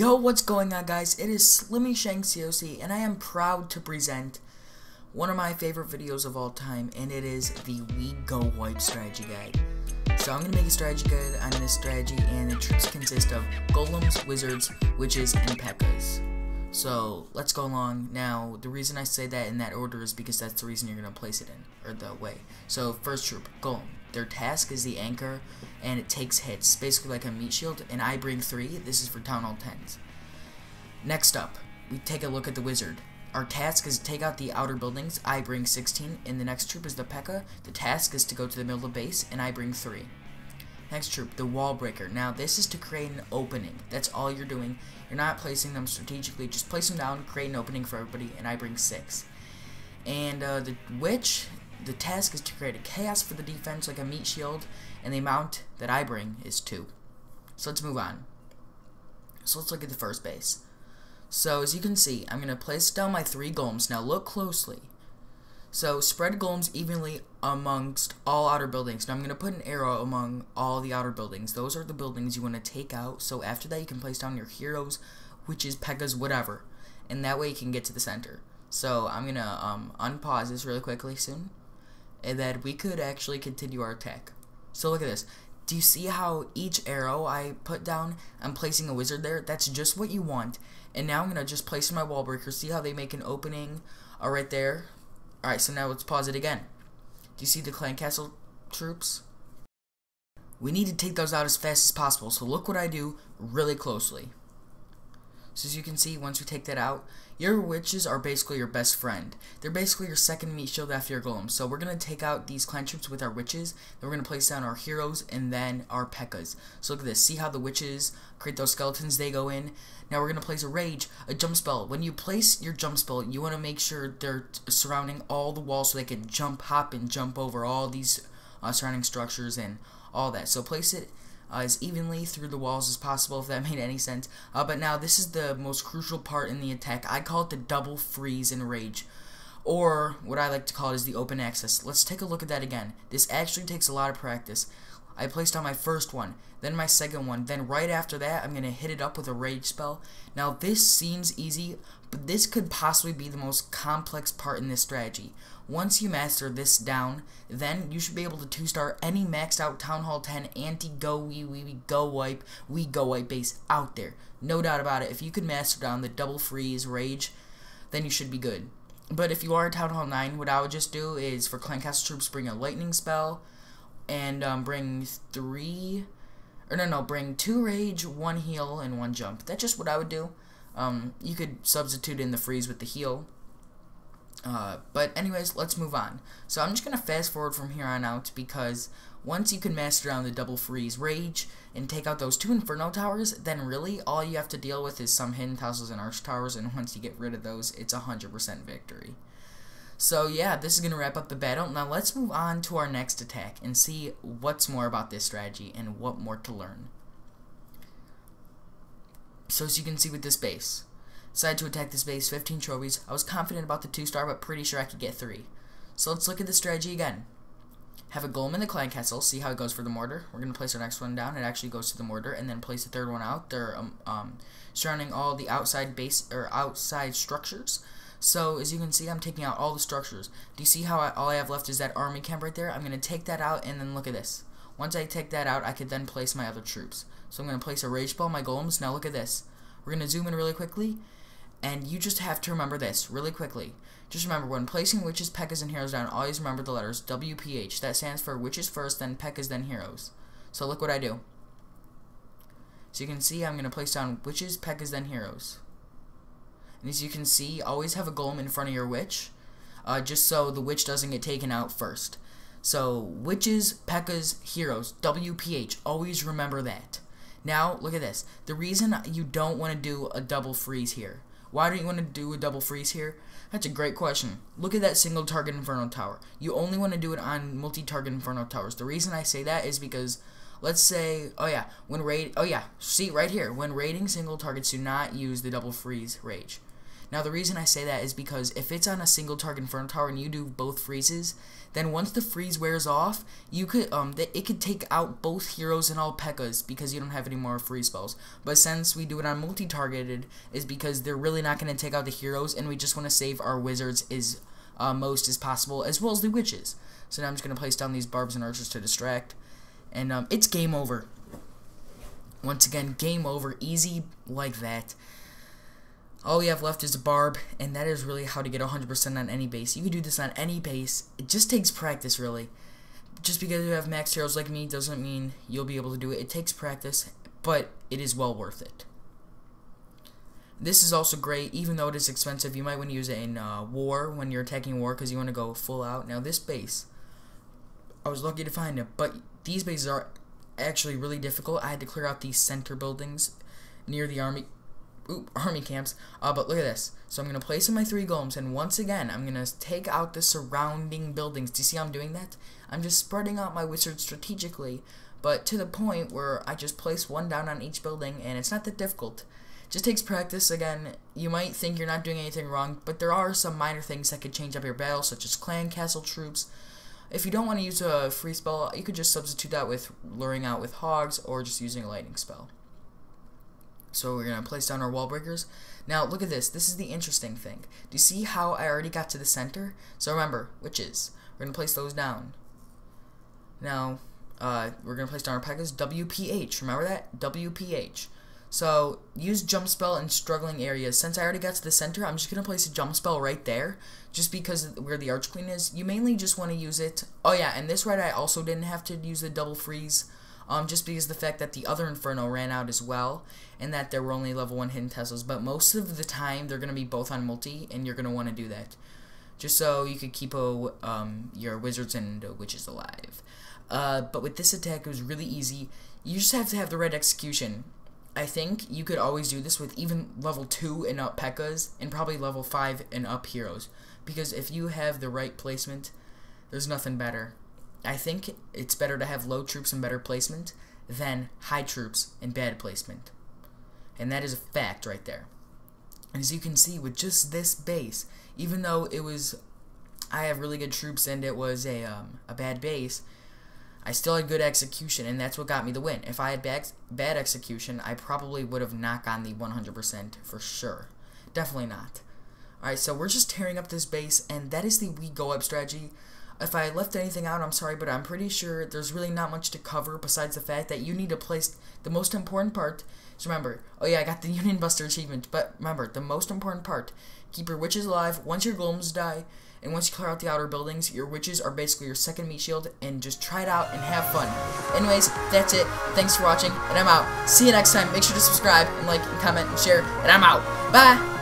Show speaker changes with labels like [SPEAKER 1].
[SPEAKER 1] Yo, what's going on, guys? It is slimmyshankCoC, and I am proud to present one of my favorite videos of all time, and it is the We Go Wipe strategy guide. So I'm going to make a strategy guide on this strategy, and the troops consist of golems, wizards, witches, and P.E.K.K.A.s. So let's go along. Now, the reason I say that in that order is because that's the reason you're going to place it in, or the way. So first troop, golem. Their task is the anchor, and it takes hits, basically like a meat shield, and I bring 3. This is for Town Hall 10s. Next up, we take a look at the wizard. Our task is to take out the outer buildings. I bring 16, and the next troop is the P.E.K.K.A. The task is to go to the middle of the base, and I bring 3. Next troop, the wall breaker. Now this is to create an opening. That's all you're doing. You're not placing them strategically. Just place them down, create an opening for everybody, and I bring 6. And the witch, the task is to create a chaos for the defense like a meat shield, and the amount that I bring is 2. So let's move on. So let's look at the first base. So as you can see, I'm going to place down my 3 golems. Now look closely. So spread golems evenly amongst all outer buildings. Now I'm going to put an arrow among all the outer buildings. Those are the buildings you want to take out. So after that you can place down your heroes, witches, P.E.K.K.A.s, whatever. And that way you can get to the center. So I'm going to unpause this really quickly soon, and then we could actually continue our attack. So look at this. Do you see how each arrow I put down, I'm placing a wizard there? That's just what you want. And now I'm going to just place my wall breakers. See how they make an opening right there? Alright, so now let's pause it again. Do you see the clan castle troops? We need to take those out as fast as possible. So look what I do really closely. So as you can see, once we take that out, your witches are basically your best friend. They're basically your second meat shield after your golems. So we're going to take out these clan troops with our witches, then we're going to place down our heroes, and then our P.E.K.K.A.s. So look at this. See how the witches create those skeletons, they go in. Now we're going to place a rage, a jump spell. When you place your jump spell, you want to make sure they're surrounding all the walls so they can jump, hop, and jump over all these surrounding structures and all that. So place it as evenly through the walls as possible, if that made any sense. But now this is the most crucial part in the attack. I call it the double freeze and rage, or what I like to call it is the open access. Let's take a look at that again. This actually takes a lot of practice. I placed on my first one, then my second one, then right after that I'm going to hit it up with a rage spell. Now this seems easy, but this could possibly be the most complex part in this strategy. Once you master this down, then you should be able to 2-star any maxed out Town Hall 10 anti-go we go wipe base out there. No doubt about it. If you could master down the double freeze rage, then you should be good. But if you are a Town Hall 9, what I would just do is for clan castle troops bring a lightning spell, and bring 2 rage, 1 heal, and 1 jump. That's just what I would do. You could substitute in the freeze with the heal. But anyways, let's move on. So I'm just going to fast forward from here on out, because once you can master down the double freeze rage and take out those 2 inferno towers, then really all you have to deal with is some hidden castles and arch towers, and once you get rid of those, it's 100% victory. So yeah, this is going to wrap up the battle. Now let's move on to our next attack and see what's more about this strategy and what more to learn. So as you can see with this base, decided to attack this base, 15 trophies. I was confident about the 2-star, but pretty sure I could get 3. So let's look at the strategy again. Have a golem in the clan castle. See how it goes for the mortar. We're going to place our next one down. It actually goes to the mortar, and then place the third one out. They're surrounding all the outside base or outside structures. So as you can see, I'm taking out all the structures. Do you see how all I have left is that army camp right there? I'm going to take that out, and then look at this. Once I take that out, I could then place my other troops. So I'm going to place a rage spell on my golems. Now look at this. We're going to zoom in really quickly, and you just have to remember this really quickly. Just remember, when placing witches, P.E.K.K.A.s, and heroes down, always remember the letters WPH. That stands for witches first, then P.E.K.K.A.s, then heroes. So look what I do. So you can see I'm going to place down witches, P.E.K.K.A.s, then heroes. And as you can see, always have a golem in front of your witch, just so the witch doesn't get taken out first. So witches, P.E.K.K.A.s, heroes, WPH. Always remember that. Now look at this. The reason you don't want to do a double freeze here. Why don't you want to do a double freeze here? That's a great question. Look at that single target inferno tower. You only want to do it on multi-target inferno towers. The reason I say that is because, let's say, see right here, when raiding single targets, do not use the double freeze rage. Now the reason I say that is because if it's on a single target Inferno Tower and you do both freezes, then once the freeze wears off, you could it could take out both heroes and all P.E.K.K.A.s because you don't have any more freeze spells. But since we do it on multi-targeted, is because they're really not going to take out the heroes, and we just want to save our wizards as most as possible, as well as the witches. So now I'm just going to place down these barbs and archers to distract, and it's game over. Once again, game over, easy like that. All we have left is a barb, and that is really how to get 100% on any base. You can do this on any base. It just takes practice, really. Just because you have max heroes like me doesn't mean you'll be able to do it. It takes practice, but it is well worth it. This is also great, even though it is expensive. You might want to use it in war, when you're attacking war, because you want to go full out. Now, this base, I was lucky to find it, but these bases are actually really difficult. I had to clear out these center buildings near the army camps, but look at this. So I'm going to place in my 3 golems, and once again, I'm going to take out the surrounding buildings. Do you see how I'm doing that? I'm just spreading out my wizards strategically, but to the point where I just place 1 down on each building, and it's not that difficult. It just takes practice. Again, you might think you're not doing anything wrong, but there are some minor things that could change up your battle, such as clan castle troops. If you don't want to use a free spell, you could just substitute that with luring out with hogs, or just using a lightning spell. So we're going to place down our wall breakers. Now, look at this. This is the interesting thing. Do you see how I already got to the center? So remember, witches. We're going to place those down. Now, we're going to place down our P.E.K.K.A.s. WPH. Remember that? WPH. So, use jump spell in struggling areas. Since I already got to the center, I'm just going to place a jump spell right there, just because where the Arch Queen is. You mainly just want to use it. Oh yeah, and this right, I also didn't have to use the double freeze. Just because of the fact that the other Inferno ran out as well, and that there were only level 1 hidden Teslas, but most of the time they're going to be both on multi, and you're going to want to do that, just so you could keep your wizards and witches alive. But with this attack, it was really easy. You just have to have the right execution. I think you could always do this with even level 2 and up P.E.K.K.A.s, and probably level 5 and up heroes, because if you have the right placement, there's nothing better. I think it's better to have low troops and better placement than high troops and bad placement. And that is a fact right there. As you can see, with just this base, even though I have really good troops and it was a bad base, I still had good execution, and that's what got me the win. If I had bad execution, I probably would have not gotten the 100% for sure. Definitely not. Alright, so we're just tearing up this base, and that is the We Go Up strategy. If I left anything out, I'm sorry, but I'm pretty sure there's really not much to cover besides the fact that you need to place the most important part. So remember, oh yeah, I got the Union Buster achievement, but remember, the most important part, keep your witches alive once your golems die, and once you clear out the outer buildings, your witches are basically your second meat shield, and just try it out and have fun. Anyways, that's it. Thanks for watching, and I'm out. See you next time. Make sure to subscribe, and like, and comment, and share, and I'm out. Bye!